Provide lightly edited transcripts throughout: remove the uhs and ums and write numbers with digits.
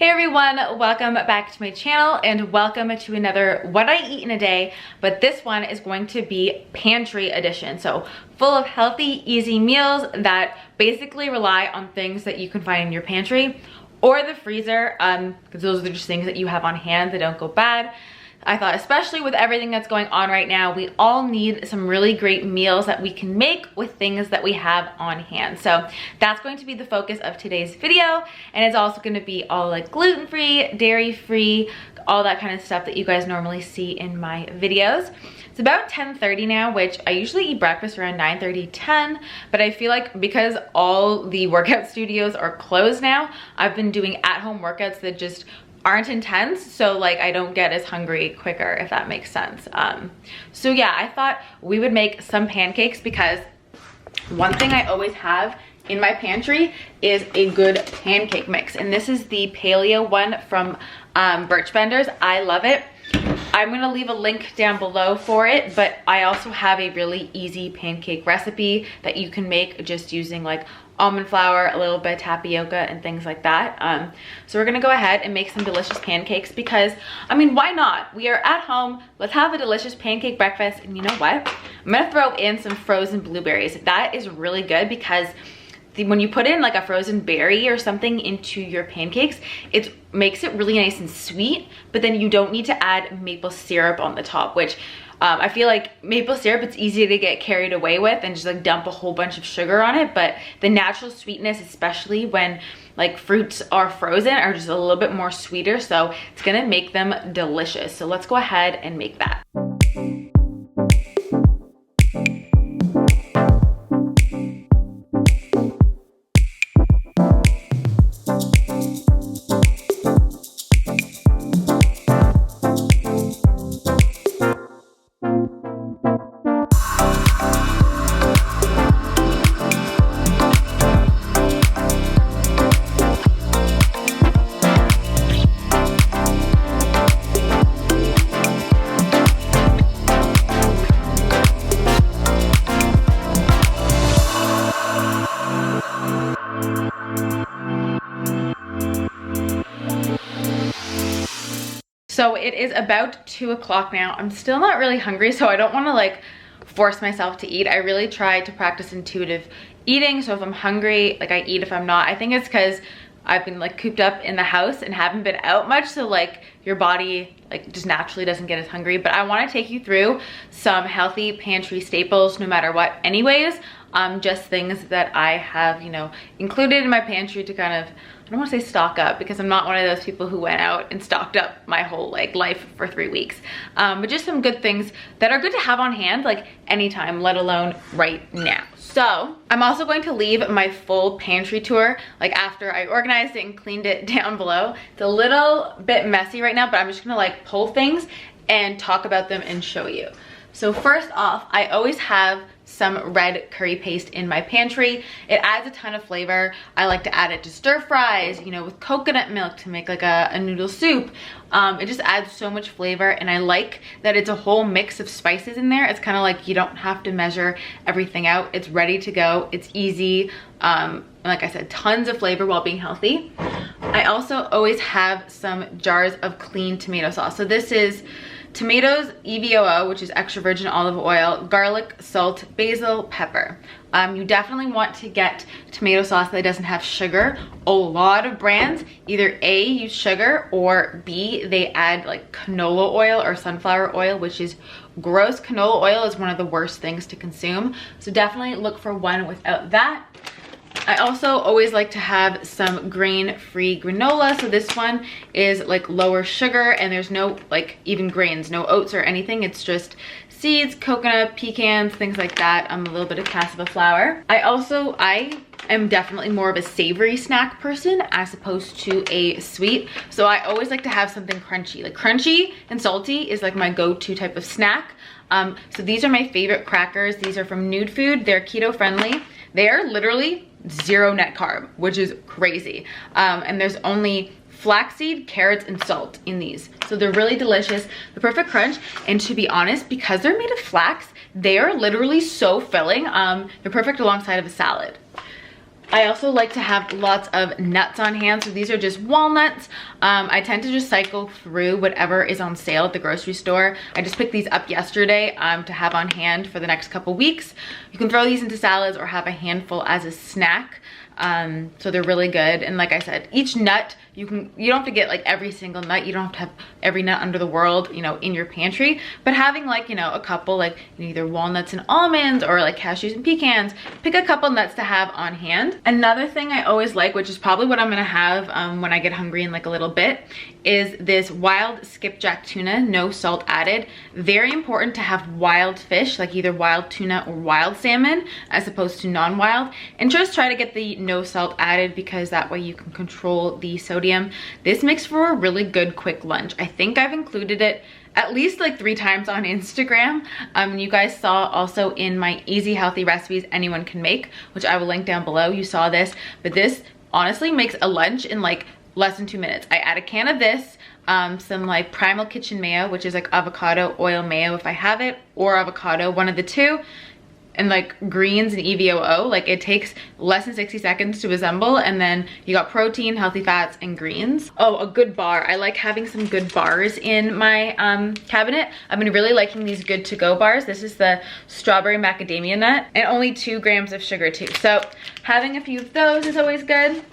Hey everyone, welcome back to my channel and welcome to another What I Eat in a Day, but this one is going to be pantry edition. So full of healthy, easy meals that basically rely on things that you can find in your pantry or the freezer, because those are just things that you have on hand that don't go bad. I thought, especially with everything that's going on right now, we all need some really great meals that we can make with things that we have on hand. So that's going to be the focus of today's video. And it's also going to be all like gluten-free, dairy-free, all that kind of stuff that you guys normally see in my videos. It's about 10:30 now, which I usually eat breakfast around 9:30, 10, but I feel like because all the workout studios are closed now, I've been doing at-home workouts that just aren't intense, so like I don't get as hungry quicker, if that makes sense. So yeah, I thought we would make some pancakes because one thing I always have in my pantry is a good pancake mix, and this is the paleo one from Birch Benders. I love it. I'm gonna leave a link down below for it, but I also have a really easy pancake recipe that you can make just using like almond flour, a little bit of tapioca, and things like that. So we're gonna go ahead and make some delicious pancakes because, I mean, why not? We are at home, let's have a delicious pancake breakfast. And you know what? I'm gonna throw in some frozen blueberries. That is really good because when you put in like a frozen berry or something into your pancakes, it makes it really nice and sweet, but then you don't need to add maple syrup on the top, which I feel like maple syrup, it's easy to get carried away with and just like dump a whole bunch of sugar on it, but the natural sweetness, especially when like fruits are frozen, are just a little bit more sweeter, so it's gonna make them delicious. So let's go ahead and make that. So it is about 2 o'clock now. I'm still not really hungry, so I don't want to like force myself to eat. I really try to practice intuitive eating, so if I'm hungry, like I eat. If I'm not, I think it's because I've been like cooped up in the house and haven't been out much, so like your body like just naturally doesn't get as hungry. But I want to take you through some healthy pantry staples no matter what anyways. Just things that I have, you know, included in my pantry to kind of, I don't want to say stock up because I'm not one of those people who went out and stocked up my whole like life for 3 weeks. But just some good things that are good to have on hand like anytime, let alone right now. So I'm also going to leave my full pantry tour like after I organized it and cleaned it down below. It's a little bit messy right now, but I'm just gonna like pull things and talk about them and show you. So first off, I always have some red curry paste in my pantry. It adds a ton of flavor. I like to add it to stir fries, you know, with coconut milk to make like a noodle soup. It just adds so much flavor, and I like that it's a whole mix of spices in there. It's kind of like you don't have to measure everything out. It's ready to go. It's easy. And like I said, tons of flavor while being healthy. I also always have some jars of clean tomato sauce. So this is tomatoes, EVOO, which is extra virgin olive oil, garlic, salt, basil, pepper. You definitely want to get tomato sauce that doesn't have sugar. A lot of brands either A, use sugar, or B, they add like canola oil or sunflower oil, which is gross. Canola oil is one of the worst things to consume, so definitely look for one without that. I also always like to have some grain-free granola. So this one is like lower sugar, and there's no like even grains, no oats or anything. It's just seeds, coconut, pecans, things like that. A little bit of cassava flour. I am definitely more of a savory snack person as opposed to a sweet. So I always like to have something crunchy. Like crunchy and salty is like my go-to type of snack. So these are my favorite crackers. These are from Nude Food. They're keto friendly. They are literally 0 net carb, which is crazy. And there's only flaxseed, carrots, and salt in these. So they're really delicious, the perfect crunch. And to be honest, because they're made of flax, they are literally so filling. They're perfect alongside of a salad. I also like to have lots of nuts on hand. So these are just walnuts. I tend to just cycle through whatever is on sale at the grocery store. I just picked these up yesterday to have on hand for the next couple weeks. You can throw these into salads or have a handful as a snack. So they're really good. And like I said, each nut, you don't have to get like every single nut. You don't have to have every nut under the world, you know, in your pantry, but having like, you know, a couple like either walnuts and almonds or like cashews and pecans, pick a couple nuts to have on hand. Another thing I always like, which is probably what I'm gonna have when I get hungry in like a little bit, is this wild skipjack tuna, no salt added. Very important to have wild fish, like either wild tuna or wild salmon, as opposed to non-wild. And just try to get the no salt added because that way you can control the sodium. This makes for a really good quick lunch. I think I've included it at least like 3 times on Instagram. You guys saw also in my easy healthy recipes anyone can make, which I will link down below. You saw this, but this honestly makes a lunch in like less than 2 minutes. I add a can of this, some like Primal Kitchen mayo, which is like avocado oil mayo if I have it, or avocado, one of the two, and like greens and EVOO. Like it takes less than 60 seconds to assemble, and then you got protein, healthy fats, and greens. Oh, a good bar. I like having some good bars in my cabinet. I've been really liking these good to go bars. This is the strawberry macadamia nut, and only 2 grams of sugar too. So having a few of those is always good.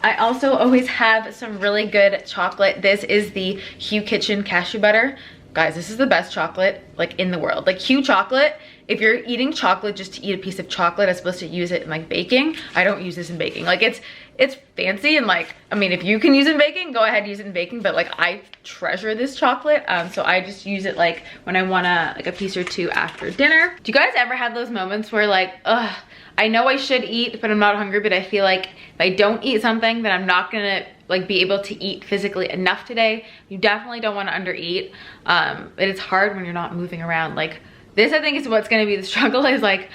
I also always have some really good chocolate. This is the Hue Kitchen cashew butter. Guys, this is the best chocolate like in the world. Like Hue chocolate, if you're eating chocolate just to eat a piece of chocolate as opposed to use it in like baking, I don't use this in baking. Like it's fancy, and like, I mean, if you can use it in baking, go ahead, use it in baking, but like I treasure this chocolate. So I just use it like when I want like a piece or two after dinner. Do you guys ever have those moments where like, ugh, I know I should eat, but I'm not hungry, but I feel like if I don't eat something, then I'm not gonna like be able to eat physically enough today? You definitely don't want to undereat. It's hard when you're not moving around. Like this, I think, is what's gonna be the struggle, is like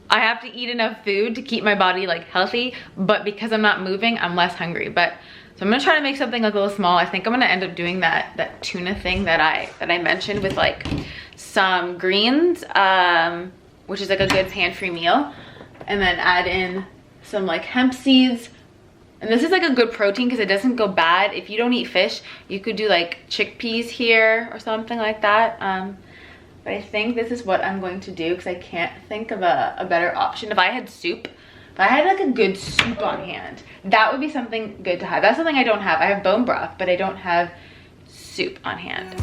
I have to eat enough food to keep my body like healthy, but because I'm not moving, I'm less hungry. But so I'm gonna try to make something like a little small. I think I'm gonna end up doing that tuna thing that I mentioned with like some greens, which is like a good pantry meal, and then add in some like hemp seeds. And this is like a good protein because it doesn't go bad. If you don't eat fish, you could do like chickpeas here or something like that. But I think this is what I'm going to do because I can't think of a better option. If I had soup, if I had like a good soup on hand, that would be something good to have. That's something I don't have. I have bone broth, but I don't have soup on hand.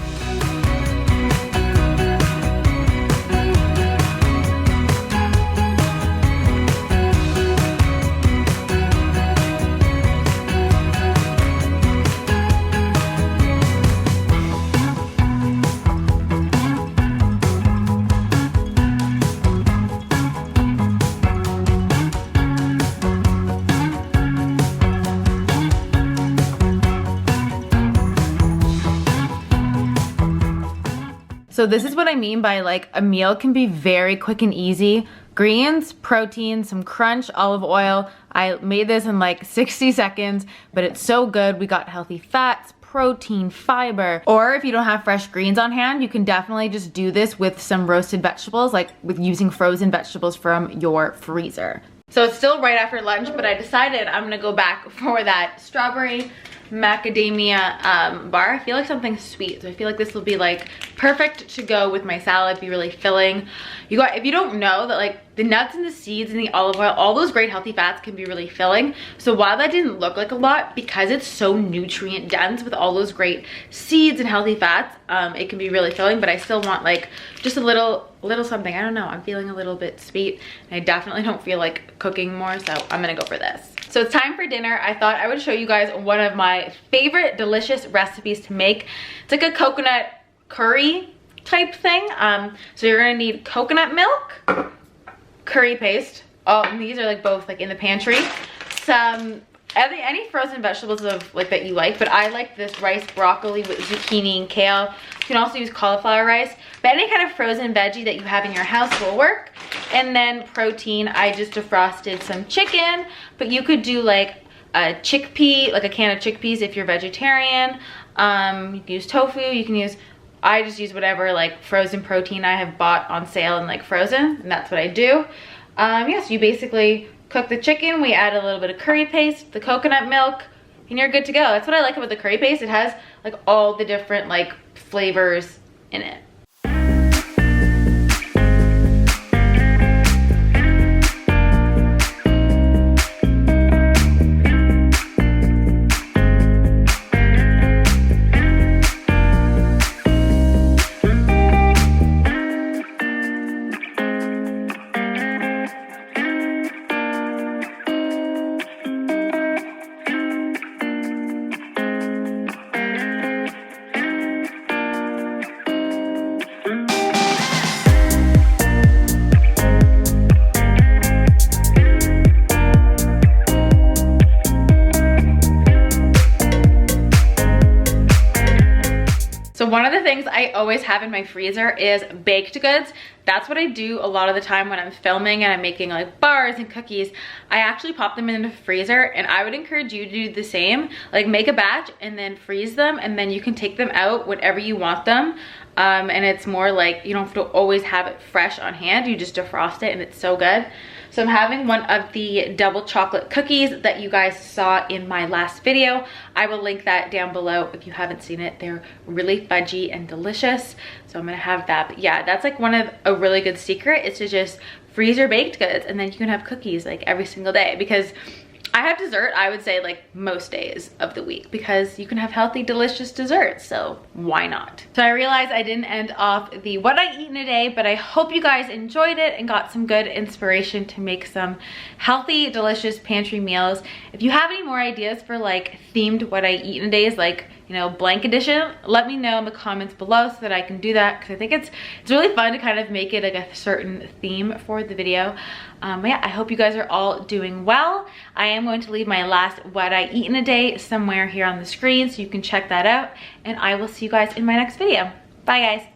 So this is what I mean by like a meal can be very quick and easy. Greens, protein, some crunch, olive oil. I made this in like 60 seconds, but it's so good. We got healthy fats, protein, fiber. Or if you don't have fresh greens on hand, you can definitely just do this with some roasted vegetables, like with using frozen vegetables from your freezer. So it's still right after lunch, but I decided I'm gonna go back for that strawberry macadamia bar. I feel like something sweet, so I feel like this will be like perfect to go with my salad, be really filling. You got, if you don't know that like the nuts and the seeds and the olive oil, all those great healthy fats can be really filling. So while that didn't look like a lot, because it's so nutrient dense with all those great seeds and healthy fats, it can be really filling, but I still want like just a little something. I don't know, I'm feeling a little bit sweet and I definitely don't feel like cooking more, so I'm gonna go for this. So it's time for dinner. I thought I would show you guys one of my favorite delicious recipes to make. It's like a coconut curry type thing. So you're gonna need coconut milk, curry paste. Oh, and these are like both like in the pantry. Some any frozen vegetables of like that you like, but I like this rice broccoli with zucchini and kale. You can also use cauliflower rice, but any kind of frozen veggie that you have in your house will work. And then protein, I just defrosted some chicken, but you could do like a chickpea, like a can of chickpeas if you're vegetarian. You can use tofu, you can use, I just use whatever like frozen protein I have bought on sale and like frozen, and that's what I do. Yes, you basically cook the chicken, we add a little bit of curry paste, the coconut milk, and you're good to go. That's what I like about the curry paste. It has like all the different like flavors in it. So one of the things I always have in my freezer is baked goods. That's what I do a lot of the time when I'm filming and I'm making like bars and cookies. I actually pop them in the freezer, and I would encourage you to do the same. Like make a batch and then freeze them, and then you can take them out whenever you want them. And it's more like you don't have to always have it fresh on hand. You just defrost it and it's so good. So I'm having one of the double chocolate cookies that you guys saw in my last video. I will link that down below if you haven't seen it. They're really fudgy and delicious. So I'm gonna have that. But yeah, that's like one of a really good secret is to just freeze your baked goods, and then you can have cookies like every single day, because I have dessert, I would say, like most days of the week, because you can have healthy, delicious desserts, so why not? So I realized I didn't end off the what I eat in a day, but I hope you guys enjoyed it and got some good inspiration to make some healthy, delicious pantry meals. If you have any more ideas for like themed what I eat in a days, like, you know, blank edition, let me know in the comments below so that I can do that, because I think it's really fun to kind of make it like a certain theme for the video. But yeah, I hope you guys are all doing well. I am going to leave my last what I eat in a day somewhere here on the screen so you can check that out, and I will see you guys in my next video. Bye guys.